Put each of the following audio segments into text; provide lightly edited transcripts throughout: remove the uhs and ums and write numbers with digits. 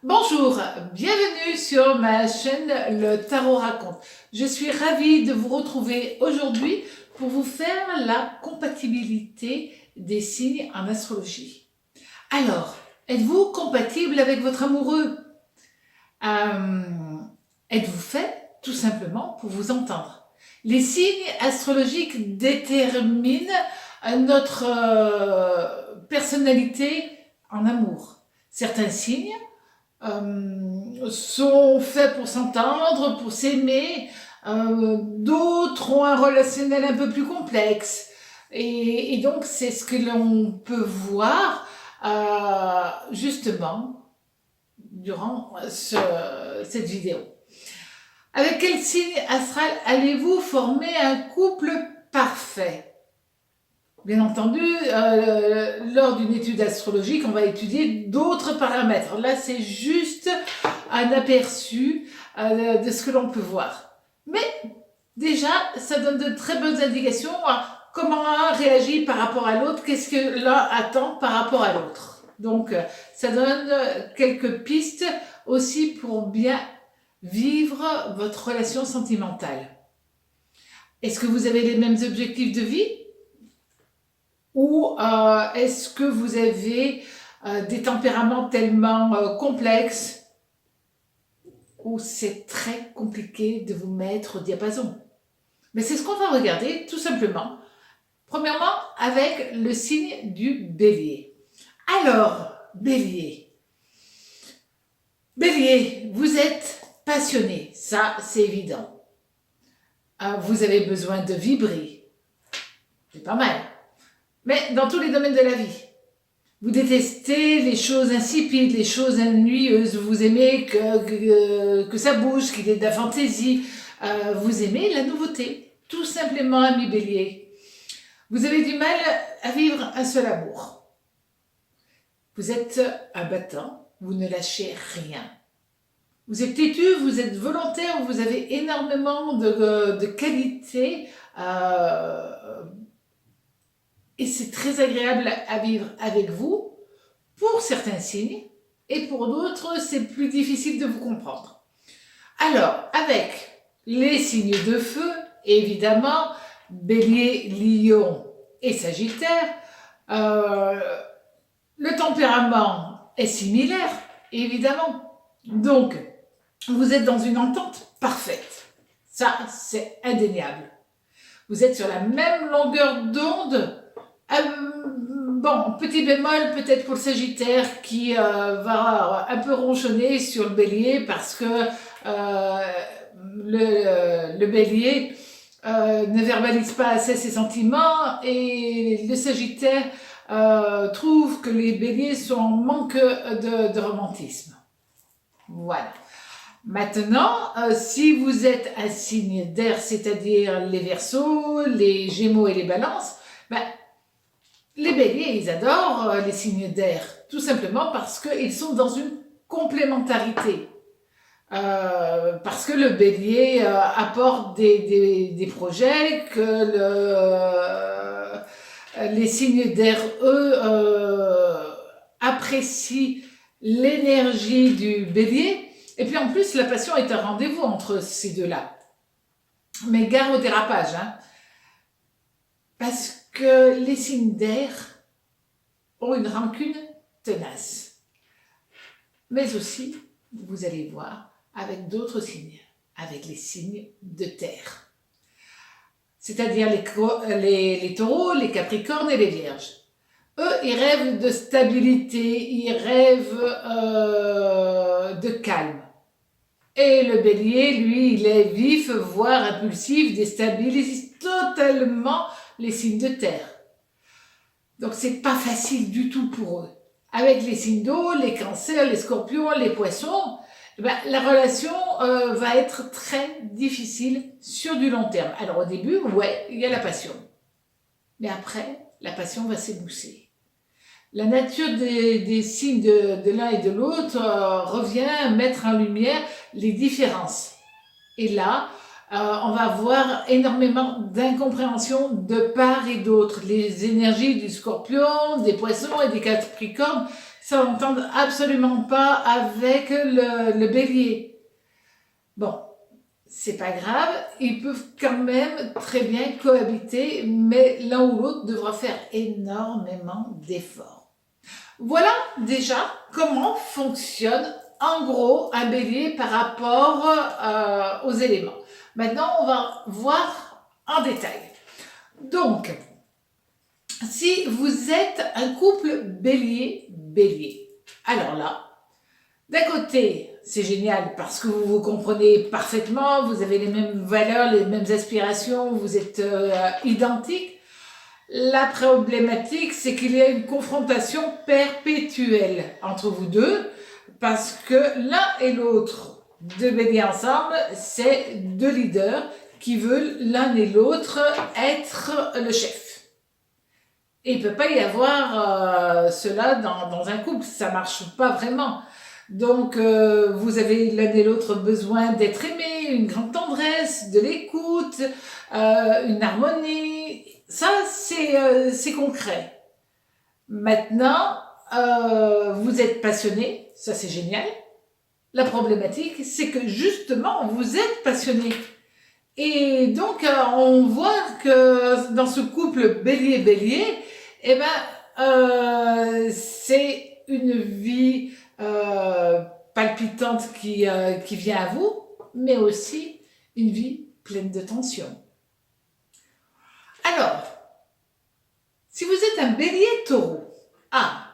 Bonjour, bienvenue sur ma chaîne Le Tarot Raconte. Je suis ravie de vous retrouver aujourd'hui pour vous faire la compatibilité des signes en astrologie. Alors, êtes-vous compatible avec votre amoureux? Êtes-vous fait tout simplement pour vous entendre? Les signes astrologiques déterminent notre personnalité en amour. Certains signes sont faits pour s'entendre, pour s'aimer. D'autres ont un relationnel un peu plus complexe. Et donc, c'est ce que l'on peut voir justement durant cette vidéo. Avec quel signe astral allez-vous former un couple parfait? Bien entendu, lors d'une étude astrologique, on va étudier d'autres paramètres. Là, c'est juste un aperçu de ce que l'on peut voir. Mais déjà, ça donne de très bonnes indications à comment un réagit par rapport à l'autre, qu'est-ce que l'un attend par rapport à l'autre. Donc, ça donne quelques pistes aussi pour bien vivre votre relation sentimentale. Est-ce que vous avez les mêmes objectifs de vie? Ou est-ce que vous avez des tempéraments tellement complexes où c'est très compliqué de vous mettre au diapason? Mais c'est ce qu'on va regarder tout simplement. Premièrement, avec le signe du Bélier. Alors, Bélier. Bélier, vous êtes passionné, ça c'est évident. Vous avez besoin de vibrer, c'est pas mal. Mais dans tous les domaines de la vie, vous détestez les choses insipides, les choses ennuyeuses, vous aimez que ça bouge, qu'il y ait de la fantaisie, vous aimez la nouveauté, tout simplement, ami Bélier. Vous avez du mal à vivre un seul amour. Vous êtes un battant, vous ne lâchez rien. Vous êtes têtu, vous êtes volontaire, vous avez énormément de qualités, et c'est très agréable à vivre avec vous, pour certains signes, et pour d'autres, c'est plus difficile de vous comprendre. Alors, avec les signes de feu, évidemment, Bélier, Lion et Sagittaire, le tempérament est similaire, évidemment. Donc, vous êtes dans une entente parfaite. Ça, c'est indéniable. Vous êtes sur la même longueur d'onde. Bon, petit bémol peut-être pour le Sagittaire qui va un peu ronchonner sur le Bélier parce que le Bélier ne verbalise pas assez ses sentiments et le Sagittaire trouve que les Béliers sont en manque de romantisme. Voilà. Maintenant, si vous êtes un signe d'air, c'est-à-dire les Verseaux, les Gémeaux et les Balances, les Béliers, ils adorent les signes d'air, tout simplement parce qu'ils sont dans une complémentarité. Parce que le Bélier apporte des projets que les signes d'air, eux, apprécient l'énergie du Bélier. Et puis en plus, la passion est un rendez-vous entre ces deux-là. Mais gare au dérapage, hein. Parce que les signes d'air ont une rancune tenace. Mais aussi, vous allez voir, avec d'autres signes, avec les signes de terre. C'est-à-dire les taureaux, les capricornes et les vierges. Eux, ils rêvent de stabilité, ils rêvent de calme. Et le bélier, lui, il est vif, voire impulsif, déstabilise totalement les signes de terre. Donc, c'est pas facile du tout pour eux. Avec les signes d'eau, les cancers, les scorpions, les poissons, la relation va être très difficile sur du long terme. Alors, au début, ouais, il y a la passion. Mais après, la passion va s'émousser. La nature des signes de l'un et de l'autre revient à mettre en lumière les différences. Et là, on va avoir énormément d'incompréhension de part et d'autre. Les énergies du scorpion, des poissons et des capricornes, Ça n'entend absolument pas avec le bélier. Bon, c'est pas grave, ils peuvent quand même très bien cohabiter, mais l'un ou l'autre devra faire énormément d'efforts. Voilà déjà comment fonctionne en gros un bélier par rapport aux éléments. Maintenant, on va voir en détail. Donc, si vous êtes un couple bélier-bélier, alors là, d'un côté, c'est génial parce que vous vous comprenez parfaitement, vous avez les mêmes valeurs, les mêmes aspirations, vous êtes identiques. La problématique, c'est qu'il y a une confrontation perpétuelle entre vous deux parce que l'un et l'autre de bélier ensemble, c'est deux leaders qui veulent l'un et l'autre être le chef. Et il ne peut pas y avoir cela dans un couple, ça ne marche pas vraiment. Donc, vous avez l'un et l'autre besoin d'être aimé, une grande tendresse, de l'écoute, une harmonie. Ça, c'est concret. Maintenant, vous êtes passionné, ça c'est génial. La problématique, c'est que justement, vous êtes passionné. Et donc, on voit que dans ce couple bélier-bélier, eh ben, c'est une vie palpitante qui vient à vous, mais aussi une vie pleine de tension. Alors, si vous êtes un bélier-taureau,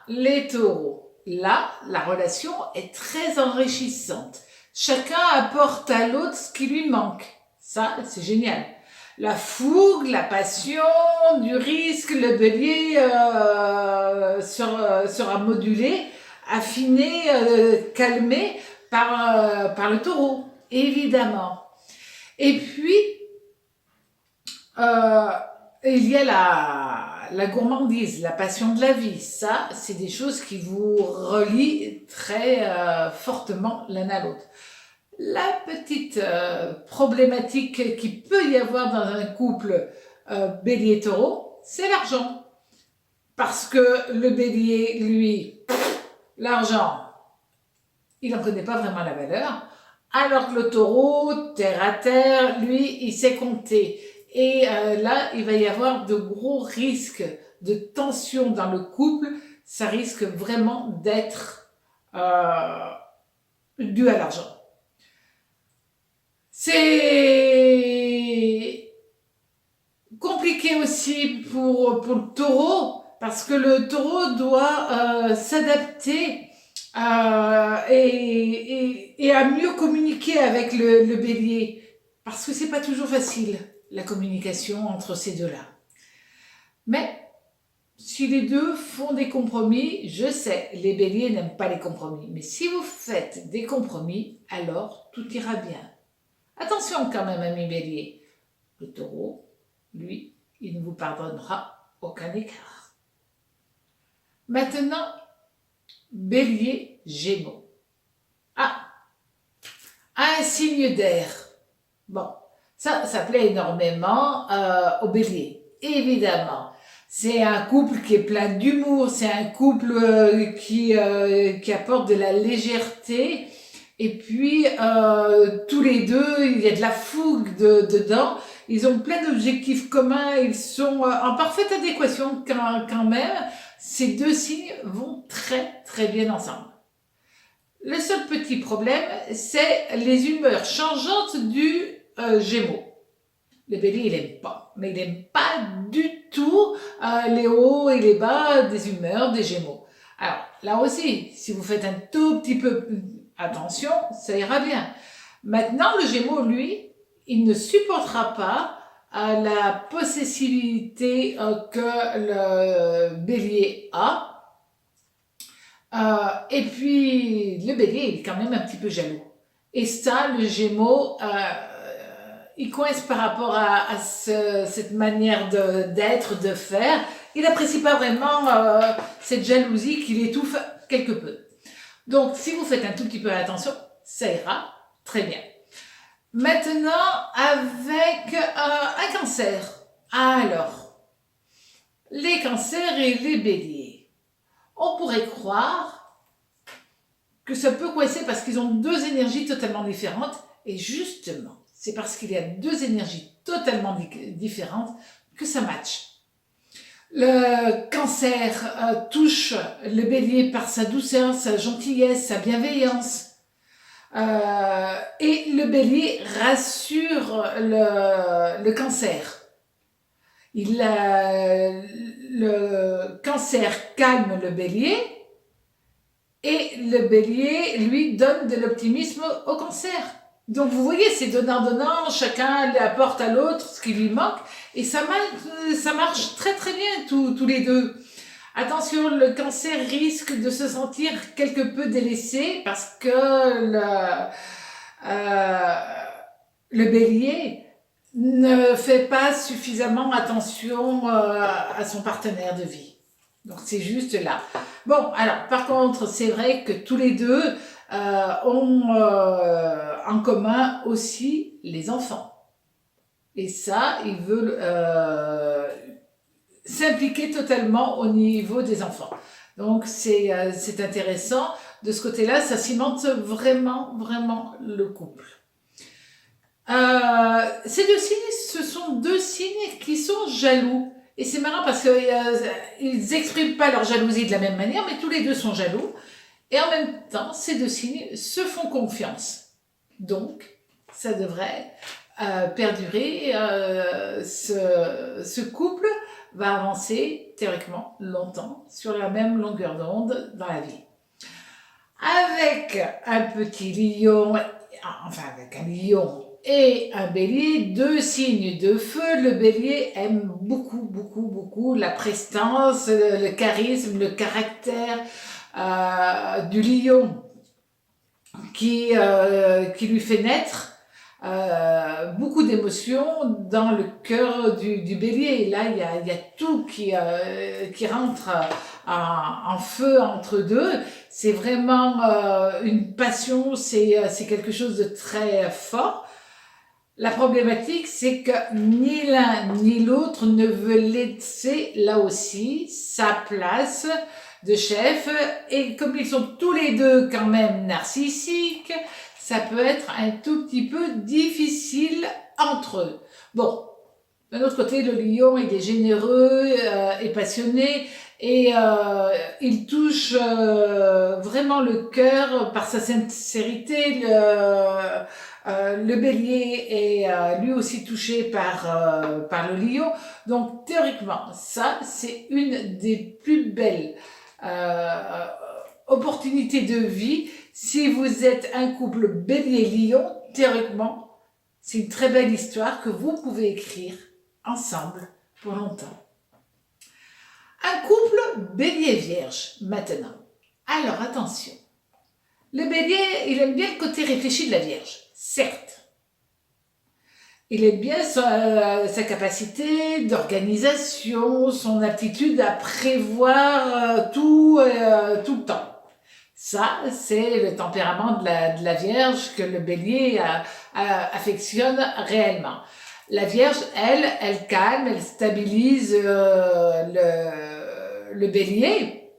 les taureaux, là, la relation est très enrichissante. Chacun apporte à l'autre ce qui lui manque. Ça, c'est génial. La fougue, la passion, du risque, le bélier sera modulé, affiné, calmé par le taureau, évidemment. Et puis, il y a la gourmandise, la passion de la vie. Ça, c'est des choses qui vous relient très fortement l'un à l'autre. La petite problématique qu'il peut y avoir dans un couple bélier-taureau, c'est l'argent. Parce que le bélier, lui, l'argent, il n'en connaît pas vraiment la valeur, alors que le taureau, terre à terre, lui, il sait compter. Et là, il va y avoir de gros risques de tension dans le couple. Ça risque vraiment d'être dû à l'argent. C'est compliqué aussi pour le taureau, parce que le taureau doit s'adapter et à mieux communiquer avec le bélier, parce que c'est pas toujours facile, la communication entre ces deux-là. Mais si les deux font des compromis, je sais, les béliers n'aiment pas les compromis, mais si vous faites des compromis, alors tout ira bien. Attention quand même, ami bélier, le taureau, lui, il ne vous pardonnera aucun écart. Maintenant, bélier, gémeaux. Un signe d'air. Bon, ça plaît énormément au bélier, évidemment. C'est un couple qui est plein d'humour, c'est un couple qui apporte de la légèreté. Et puis, tous les deux, il y a de la fougue dedans. Ils ont plein d'objectifs communs. Ils sont en parfaite adéquation quand même. Ces deux signes vont très, très bien ensemble. Le seul petit problème, c'est les humeurs changeantes du Gémeaux. Le bélier, il n'aime pas. Mais il n'aime pas du tout les hauts et les bas des humeurs des Gémeaux. Alors, là aussi, si vous faites un tout petit peu attention, ça ira bien. Maintenant, le Gémeaux, lui, il ne supportera pas la possessivité que le Bélier a. Et puis, le Bélier, il est quand même un petit peu jaloux. Et ça, le Gémeaux, il coince par rapport à cette manière d'être, de faire. Il n'apprécie pas vraiment cette jalousie qui l'étouffe quelque peu. Donc, si vous faites un tout petit peu attention, ça ira très bien. Maintenant, avec un cancer. Alors, les cancers et les béliers. On pourrait croire que ça peut coincer parce qu'ils ont deux énergies totalement différentes. Et justement, c'est parce qu'il y a deux énergies totalement différentes que ça match. Le cancer touche le bélier par sa douceur, sa gentillesse, sa bienveillance. Et le bélier rassure le cancer. Le cancer calme le bélier et le bélier lui donne de l'optimisme au cancer. Donc vous voyez, c'est donnant-donnant, chacun apporte à l'autre ce qui lui manque et ça marche très très bien tous les deux. Attention, le cancer risque de se sentir quelque peu délaissé parce que le bélier ne fait pas suffisamment attention à son partenaire de vie. Donc c'est juste là. Bon, alors par contre, c'est vrai que tous les deux ont en commun aussi les enfants. Et ça, ils veulent s'impliquer totalement au niveau des enfants. Donc c'est intéressant. De ce côté-là, ça cimente vraiment, vraiment le couple. Ces deux signes, ce sont deux signes qui sont jaloux. Et c'est marrant parce qu'ils n'expriment pas leur jalousie de la même manière, mais tous les deux sont jaloux. Et en même temps, ces deux signes se font confiance. Donc, ça devrait perdurer. Ce couple va avancer théoriquement longtemps sur la même longueur d'onde dans la vie. Avec un petit lion, enfin avec un lion et un bélier, deux signes de feu, le bélier aime beaucoup, beaucoup, beaucoup la prestance, le charisme, le caractère du lion qui lui fait naître beaucoup d'émotions dans le cœur du bélier. Et là, il y a tout qui rentre en feu entre deux. C'est vraiment une passion, c'est quelque chose de très fort. La problématique, c'est que ni l'un ni l'autre ne veut laisser là aussi sa place de chef. Et comme ils sont tous les deux quand même narcissiques, ça peut être un tout petit peu difficile entre eux. Bon, d'un autre côté, le lion, il est généreux et passionné et il touche vraiment le cœur par sa sincérité. Le bélier est lui aussi touché par le lion. Donc, théoriquement, ça, c'est une des plus belles opportunités de vie. Si vous êtes un couple bélier-lion, théoriquement, c'est une très belle histoire que vous pouvez écrire ensemble pour longtemps. Un couple bélier-vierge, maintenant. Alors, attention. Le bélier, il aime bien le côté réfléchi de la vierge, certes. Il aime bien sa capacité d'organisation, son aptitude à prévoir tout le temps. Ça, c'est le tempérament de la Vierge que le bélier affectionne réellement. La Vierge, elle calme, elle stabilise le bélier,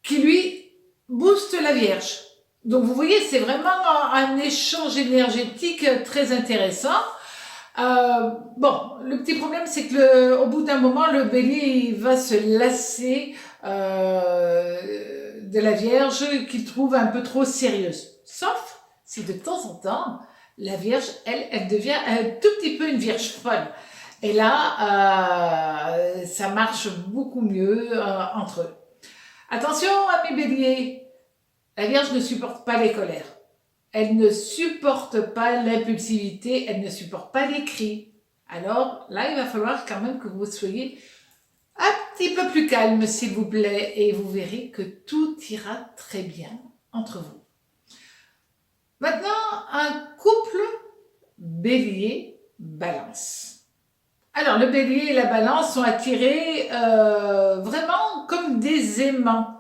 qui lui booste la Vierge. Donc vous voyez, c'est vraiment un échange énergétique très intéressant. Bon, le petit problème, c'est que au bout d'un moment, le bélier il va se lasser de la Vierge qu'il trouve un peu trop sérieuse. Sauf si de temps en temps, la Vierge, elle devient un tout petit peu une Vierge folle. Et là, ça marche beaucoup mieux entre eux. Attention, amis béliers, la Vierge ne supporte pas les colères. Elle ne supporte pas l'impulsivité, elle ne supporte pas les cris. Alors là, il va falloir quand même que vous soyez un petit peu plus calme, s'il vous plaît, et vous verrez que tout ira très bien entre vous. Maintenant, un couple bélier-balance. Alors, le bélier et la balance sont attirés vraiment comme des aimants.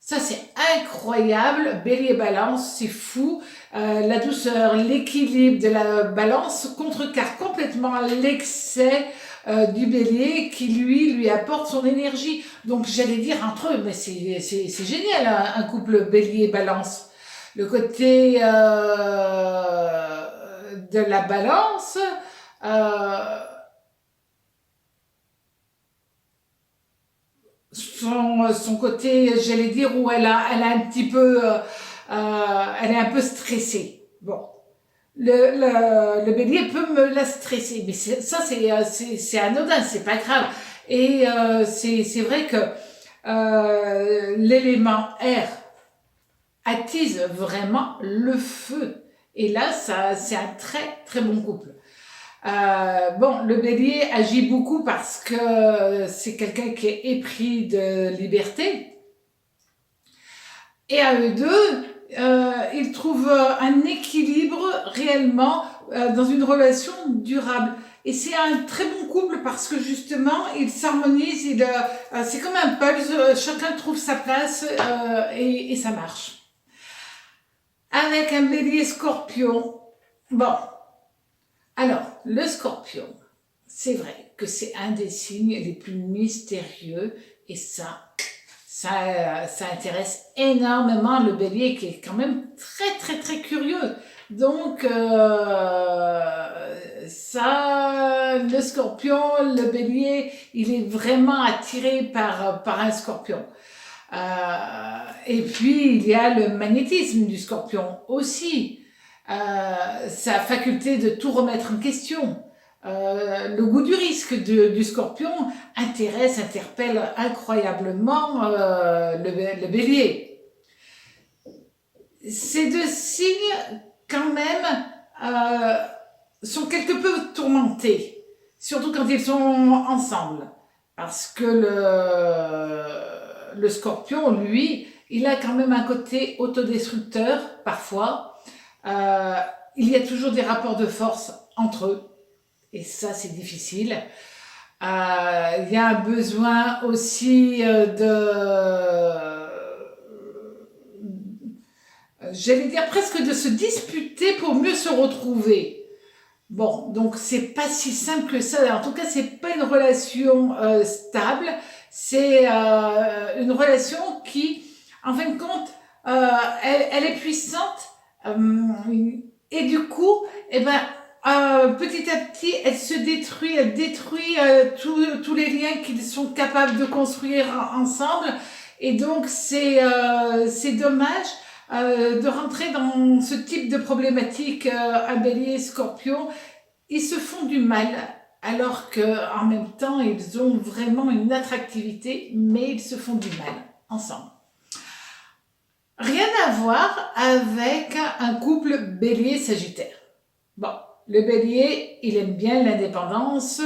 Ça, c'est incroyable. Bélier-balance, c'est fou. La douceur, l'équilibre de la balance contrecarre complètement l'excès du bélier qui lui apporte son énergie. Donc j'allais dire entre eux, mais c'est génial un couple bélier-balance. Le côté de la balance, euh, son côté, j'allais dire, où elle a un petit peu, elle est un peu stressée. Bon, le bélier peut me la stresser, mais c'est anodin, c'est pas grave. Et c'est vrai que l'élément air attise vraiment le feu. Et là, ça, c'est un très très bon couple. Bon, le bélier agit beaucoup parce que c'est quelqu'un qui est épris de liberté. Et à eux deux, ils trouvent un équilibre réellement dans une relation durable. Et c'est un très bon couple parce que justement, ils s'harmonisent, c'est comme un puzzle, chacun trouve sa place et ça marche. Avec un bélier scorpion, bon, alors, le scorpion, c'est vrai que c'est un des signes les plus mystérieux et ça intéresse énormément le bélier qui est quand même très très très curieux. Donc, le scorpion, le bélier, il est vraiment attiré par un scorpion. Et puis, il y a le magnétisme du scorpion aussi. Sa faculté de tout remettre en question. Le goût du risque du scorpion interpelle incroyablement le bélier. Ces deux signes, quand même, sont quelque peu tourmentés, surtout quand ils sont ensemble. Parce que le scorpion, lui, il a quand même un côté autodestructeur, parfois. Il y a toujours des rapports de force entre eux, et ça c'est difficile. Il y a un besoin aussi j'allais dire presque de se disputer pour mieux se retrouver. Bon, donc c'est pas si simple que ça. En tout cas, c'est pas une relation stable. C'est une relation qui, en fin de compte, elle est puissante. Et du coup, petit à petit, elle détruit tous les liens qu'ils sont capables de construire ensemble. Et donc, c'est dommage de rentrer dans ce type de problématique. Un bélier, scorpion, ils se font du mal, alors qu'en même temps, ils ont vraiment une attractivité, mais ils se font du mal ensemble. Rien à voir avec un couple bélier-sagittaire. Bon, le bélier, il aime bien l'indépendance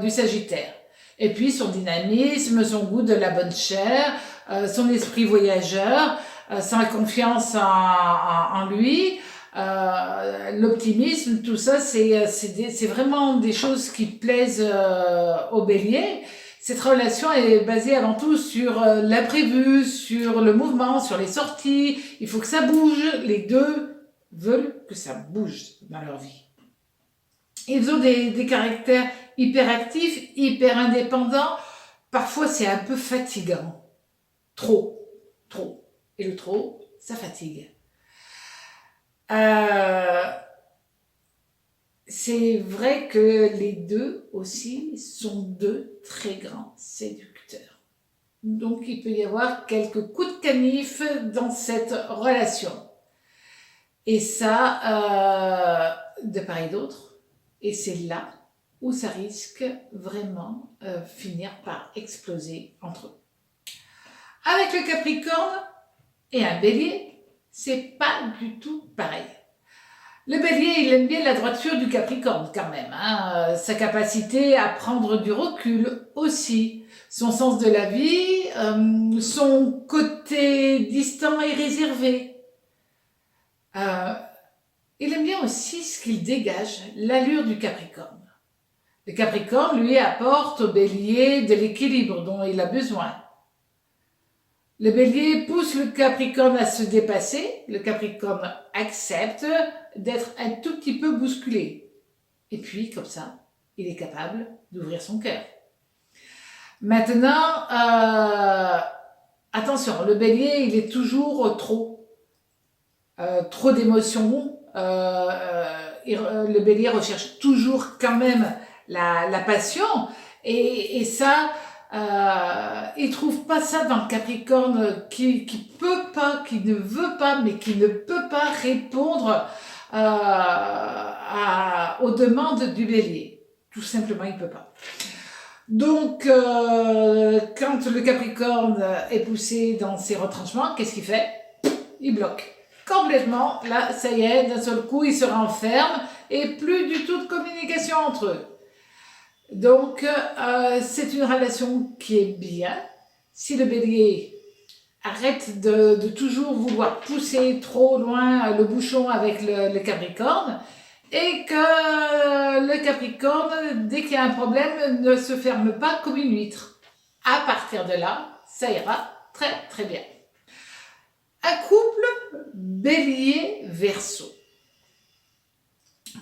du sagittaire. Et puis son dynamisme, son goût de la bonne chair, son esprit voyageur, sa confiance en lui, l'optimisme, tout ça, c'est vraiment des choses qui plaisent au bélier. Cette relation est basée avant tout sur l'imprévu, sur le mouvement, sur les sorties. Il faut que ça bouge. Les deux veulent que ça bouge dans leur vie. Ils ont des caractères hyperactifs, hyper indépendants. Parfois, c'est un peu fatigant. Trop. Et le trop, ça fatigue. C'est vrai que les deux aussi sont deux très grands séducteurs. Donc il peut y avoir quelques coups de canif dans cette relation. Et ça, de part et d'autre. Et c'est là où ça risque vraiment finir par exploser entre eux. Avec le Capricorne et un Bélier, c'est pas du tout pareil. Le Bélier, il aime bien la droiture du Capricorne quand même, hein. Sa capacité à prendre du recul aussi, son sens de la vie, son côté distant et réservé. Il aime bien aussi ce qu'il dégage, l'allure du Capricorne. Le Capricorne, lui, apporte au Bélier de l'équilibre dont il a besoin. Le Bélier pousse le Capricorne à se dépasser. Le Capricorne accepte d'être un tout petit peu bousculé. Et puis, comme ça, il est capable d'ouvrir son cœur. Maintenant, attention, le bélier, il est toujours trop d'émotions. Le bélier recherche toujours quand même la passion et ça, il trouve pas ça dans le Capricorne qui peut pas, qui ne veut pas, mais qui ne peut pas répondre aux demandes du bélier. Tout simplement, il peut pas. Donc, quand le Capricorne est poussé dans ses retranchements, qu'est-ce qu'il fait? Il bloque complètement. Là, ça y est, d'un seul coup, il se renferme et plus du tout de communication entre eux. Donc, c'est une relation qui est bien. Si le bélier arrête de toujours vouloir pousser trop loin le bouchon avec le Capricorne, et que le Capricorne, dès qu'il y a un problème, ne se ferme pas comme une huître. À partir de là, ça ira très très bien. Un couple bélier-verseau.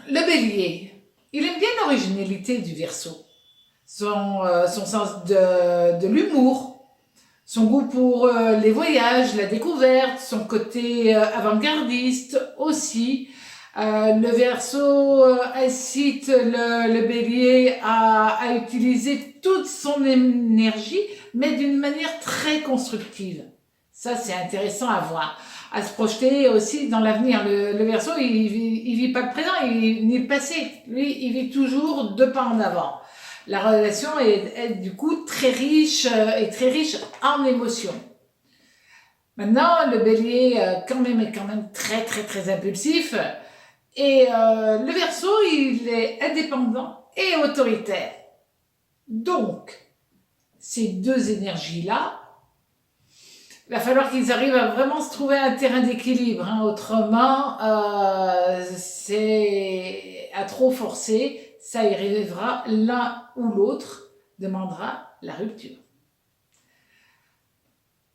Le bélier, il aime bien l'originalité du verseau, son sens de l'humour, son goût pour les voyages, la découverte, son côté avant-gardiste aussi. Le Verseau incite le bélier à utiliser toute son énergie, mais d'une manière très constructive. Ça, c'est intéressant à voir, à se projeter aussi dans l'avenir. Le Verseau, il vit pas le présent, ni le passé. Lui, il vit toujours 2 pas en avant. La relation est du coup très riche et très riche en émotions. Maintenant, le bélier est quand même très très très impulsif. Et le Verseau, il est indépendant et autoritaire. Donc, ces 2 énergies-là, il va falloir qu'ils arrivent à vraiment se trouver un terrain d'équilibre. Autrement, c'est à trop forcer, ça y arrivera, l'un ou l'autre demandera la rupture.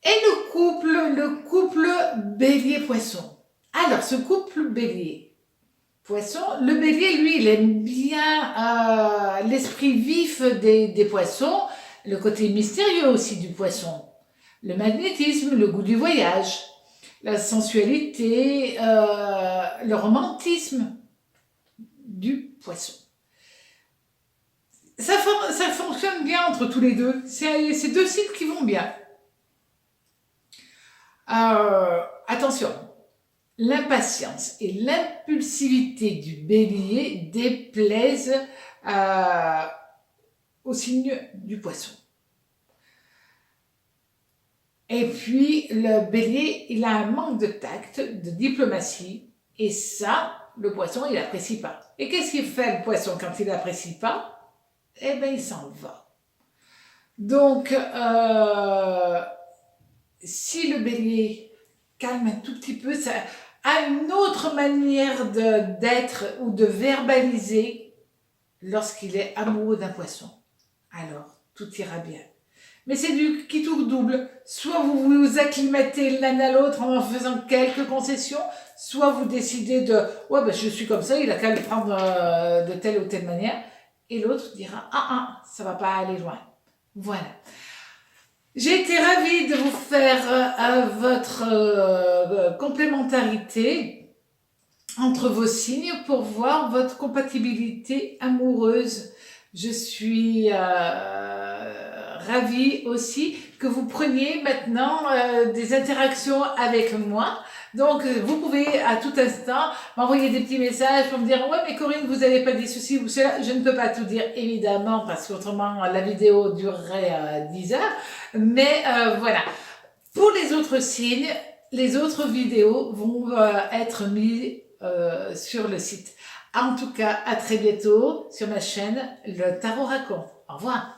Et le couple bélier-poisson. Alors, ce couple bélier-poisson, le bélier, lui, il aime bien l'esprit vif des poissons, le côté mystérieux aussi du poisson, le magnétisme, le goût du voyage, la sensualité, le romantisme du poisson. Ça fonctionne bien entre tous les deux. C'est 2 signes qui vont bien. Attention, l'impatience et l'impulsivité du bélier déplaisent au signe du poisson. Et puis, le bélier, il a un manque de tact, de diplomatie, et ça, le poisson, il n'apprécie pas. Et qu'est-ce qu'il fait, le poisson, quand il n'apprécie pas? Eh bien, il s'en va. Donc, si le bélier calme un tout petit peu, ça a une autre manière d'être ou de verbaliser lorsqu'il est amoureux d'un poisson. Alors, tout ira bien. Mais c'est du qui tout double. Soit vous vous acclimatez l'un à l'autre en faisant quelques concessions, soit vous décidez de « ouais, ben, je suis comme ça, il a qu'à le prendre de telle ou telle manière ». Et l'autre dira « ah, ça va pas aller loin ». Voilà. J'ai été ravie de vous faire votre complémentarité entre vos signes pour voir votre compatibilité amoureuse. Je suis ravie aussi que vous preniez maintenant des interactions avec moi. Donc, vous pouvez à tout instant m'envoyer des petits messages pour me dire « ouais, mais Corinne, vous n'avez pas dit ceci ou cela ». Je ne peux pas tout dire, évidemment, parce qu'autrement, la vidéo durerait 10 heures. Mais voilà. Pour les autres signes, les autres vidéos vont être mises sur le site. En tout cas, à très bientôt sur ma chaîne Le Tarot Raconte. Au revoir.